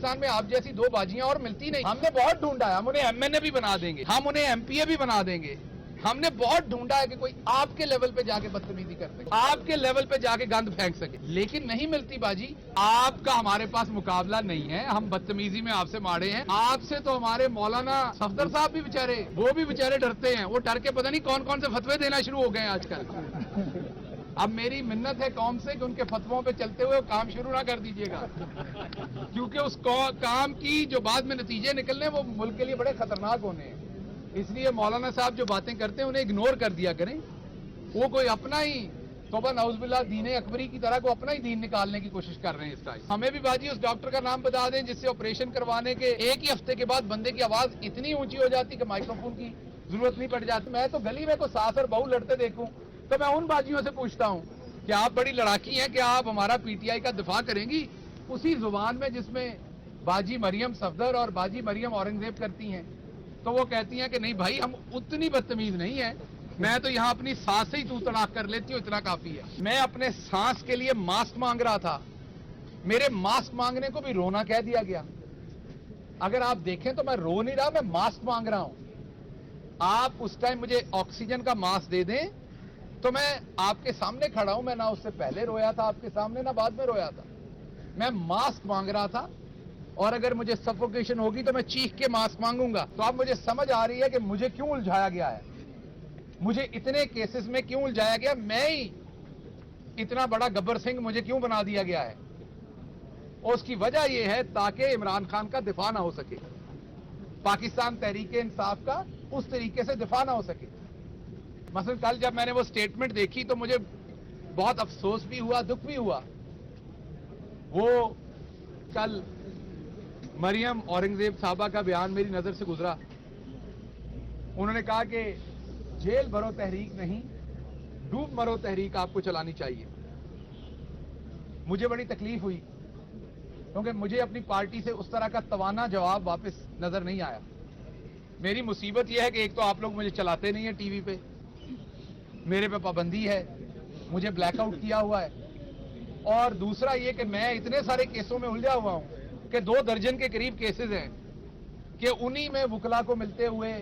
پاکستان میں آپ جیسی دو باجیاں اور ملتی نہیں. ہم نے بہت ڈھونڈا ہے, ہم انہیں MNA بھی بنا دیں گے, ہم انہیں MPA بھی بنا دیں گے. ہم نے بہت ڈھونڈا ہے کہ کوئی آپ کے لیول پہ جا کے بدتمیزی کر سکے, آپ کے لیول پہ جا کے گند پھینک سکے, لیکن نہیں ملتی باجی. آپ کا ہمارے پاس مقابلہ نہیں ہے, ہم بدتمیزی میں آپ سے ماڑے ہیں. آپ سے تو ہمارے مولانا صفدر صاحب بھی بیچارے, وہ بھی بیچارے ڈرتے ہیں. وہ ڈر کے پتہ نہیں کون کون سے فتوے دینا شروع ہو گئے ہیں آج کل. اب میری منت ہے قوم سے کہ ان کے فتووں پہ چلتے ہوئے کام شروع نہ کر دیجیے گا, کیونکہ اس کام کی جو بعد میں نتیجے نکلنے وہ ملک کے لیے بڑے خطرناک ہونے ہیں. اس لیے مولانا صاحب جو باتیں کرتے ہیں انہیں اگنور کر دیا کریں. وہ کوئی اپنا ہی توبہ نعوذ باللہ دین اکبری کی طرح کو اپنا ہی دین نکالنے کی کوشش کر رہے ہیں. اس ٹائم ہمیں بھی باجی اس ڈاکٹر کا نام بتا دیں جس سے آپریشن کروانے کے ایک ہی ہفتے کے بعد بندے کی آواز اتنی اونچی ہو جاتی کہ مائکرو فون کی ضرورت نہیں پڑ جاتی. میں تو گلی میں کوئی ساس اور بہو لڑتے دیکھوں تو میں ان باجیوں سے پوچھتا ہوں کہ آپ بڑی لڑاکی ہیں, کہ آپ ہمارا PTI کا دفاع کریں گی اسی زبان میں جس میں باجی مریم صفدر اور باجی مریم اورنگزیب کرتی ہیں. تو وہ کہتی ہیں کہ نہیں بھائی ہم اتنی بدتمیز نہیں ہیں, میں تو یہاں اپنی سانس سے ہی تو تڑاک کر لیتی ہوں, اتنا کافی ہے. میں اپنے سانس کے لیے ماسک مانگ رہا تھا, میرے ماسک مانگنے کو بھی رونا کہہ دیا گیا. اگر آپ دیکھیں تو میں رو نہیں رہا, میں ماسک مانگ رہا ہوں. آپ اس ٹائم مجھے آکسیجن کا ماسک دے دیں تو میں آپ کے سامنے کھڑا ہوں. میں نہ اس سے پہلے رویا تھا آپ کے سامنے, نہ بعد میں رویا تھا. میں ماسک مانگ رہا تھا, اور اگر مجھے سفوکیشن ہوگی تو میں چیخ کے ماسک مانگوں گا. تو اب مجھے سمجھ آ رہی ہے کہ مجھے کیوں الجھایا گیا ہے, مجھے اتنے کیسز میں کیوں الجھایا گیا. میں ہی اتنا بڑا گبر سنگھ مجھے کیوں بنا دیا گیا ہے. اور اس کی وجہ یہ ہے تاکہ عمران خان کا دفاع نہ ہو سکے, پاکستان تحریک انصاف کا اس طریقے سے دفاع نہ ہو سکے. مثلا کل جب میں نے وہ سٹیٹمنٹ دیکھی تو مجھے بہت افسوس بھی ہوا, دکھ بھی ہوا. وہ کل مریم اورنگزیب صاحبہ کا بیان میری نظر سے گزرا. انہوں نے کہا کہ جیل بھرو تحریک نہیں, ڈوب مرو تحریک آپ کو چلانی چاہیے. مجھے بڑی تکلیف ہوئی کیونکہ مجھے اپنی پارٹی سے اس طرح کا توانا جواب واپس نظر نہیں آیا. میری مصیبت یہ ہے کہ ایک تو آپ لوگ مجھے چلاتے نہیں ہیں ٹی وی پہ, میرے پہ پابندی ہے, مجھے بلیک آؤٹ کیا ہوا ہے, اور دوسرا یہ کہ میں اتنے سارے کیسوں میں الجھا ہوا ہوں کہ 2 درجن کے قریب کیسز ہیں کہ انہی میں وکلا کو ملتے ہوئے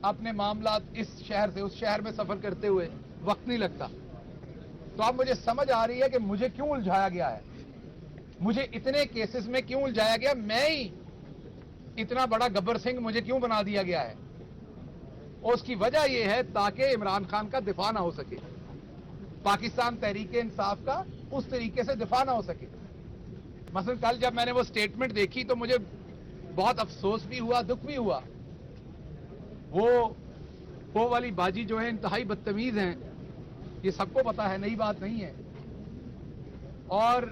اپنے معاملات اس شہر سے اس شہر میں سفر کرتے ہوئے وقت نہیں لگتا. تو اب مجھے سمجھ آ رہی ہے کہ مجھے کیوں الجھایا گیا ہے, مجھے اتنے کیسز میں کیوں الجھایا گیا. میں ہی اتنا بڑا گبر سنگھ مجھے کیوں بنا دیا گیا ہے. اور اس کی وجہ یہ ہے تاکہ عمران خان کا دفاع نہ ہو سکے, پاکستان تحریک انصاف کا اس طریقے سے دفاع نہ ہو سکے. مثلا کل جب میں نے وہ سٹیٹمنٹ دیکھی تو مجھے بہت افسوس بھی ہوا, دکھ بھی ہوا. وہ والی باجی جو ہے انتہائی بدتمیز ہیں, یہ سب کو پتا ہے, نئی بات نہیں ہے. اور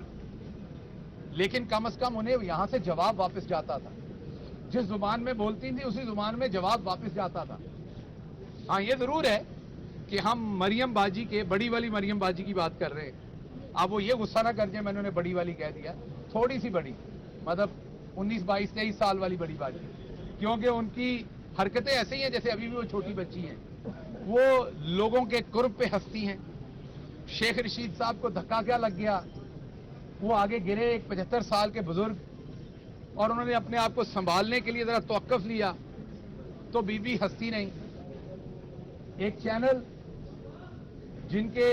لیکن کم از کم انہیں یہاں سے جواب واپس جاتا تھا, جس زبان میں بولتی تھی اسی زبان میں جواب واپس جاتا تھا. ہاں یہ ضرور ہے کہ ہم مریم باجی کے, بڑی والی مریم باجی کی بات کر رہے ہیں. اب وہ یہ غصہ نہ کر جائے میں نے انہیں بڑی والی کہہ دیا, تھوڑی سی بڑی, مطلب 19 22 23 سال والی بڑی باجی, کیونکہ ان کی حرکتیں ایسے ہی ہیں جیسے ابھی بھی وہ چھوٹی بچی ہیں. وہ لوگوں کے قرب پہ ہنستی ہیں. شیخ رشید صاحب کو دھکا کیا لگ گیا, وہ آگے گرے, ایک 75 سال کے بزرگ, اور انہوں نے اپنے آپ کو سنبھالنے کے لیے ذرا توقف لیا تو بی بی ہنستی نہیں. ایک چینل جن کے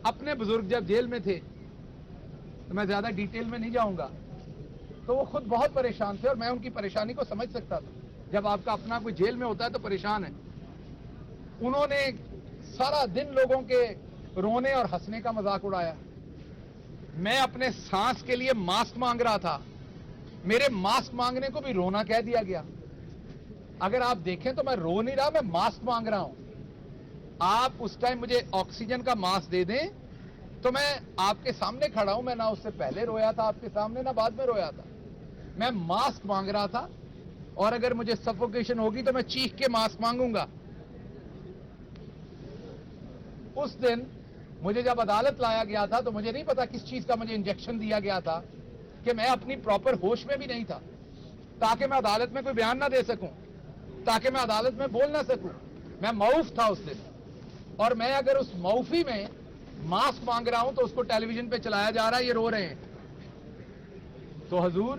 اپنے بزرگ جب جیل میں تھے, تو میں زیادہ ڈیٹیل میں نہیں جاؤں گا, تو وہ خود بہت پریشان تھے اور میں ان کی پریشانی کو سمجھ سکتا تھا. جب آپ کا اپنا کوئی جیل میں ہوتا ہے تو پریشان ہے. انہوں نے سارا دن لوگوں کے رونے اور ہنسنے کا مذاق اڑایا. میں اپنے سانس کے لیے ماسک مانگ رہا تھا, میرے ماسک مانگنے کو بھی رونا کہہ دیا گیا. اگر آپ دیکھیں تو میں رو نہیں رہا, میں ماسک مانگ رہا ہوں. آپ اس ٹائم مجھے آکسیجن کا ماسک دے دیں تو میں آپ کے سامنے کھڑا ہوں. میں نہ اس سے پہلے رویا تھا آپ کے سامنے, نہ بعد میں رویا تھا. میں ماسک مانگ رہا تھا, اور اگر مجھے سفوکیشن ہوگی تو میں چیخ کے ماسک مانگوں گا. اس دن مجھے جب عدالت لایا گیا تھا تو مجھے نہیں پتا کس چیز کا مجھے انجیکشن دیا گیا تھا کہ میں اپنی پراپر ہوش میں بھی نہیں تھا, تاکہ میں عدالت میں کوئی بیان نہ دے سکوں, تاکہ میں عدالت میں بول نہ سکوں. میں معاف تھا اس دن, اور میں اگر اس معافی میں ماسک مانگ رہا ہوں تو اس کو ٹیلی ویژن پہ چلایا جا رہا ہے, یہ رو رہے ہیں. تو حضور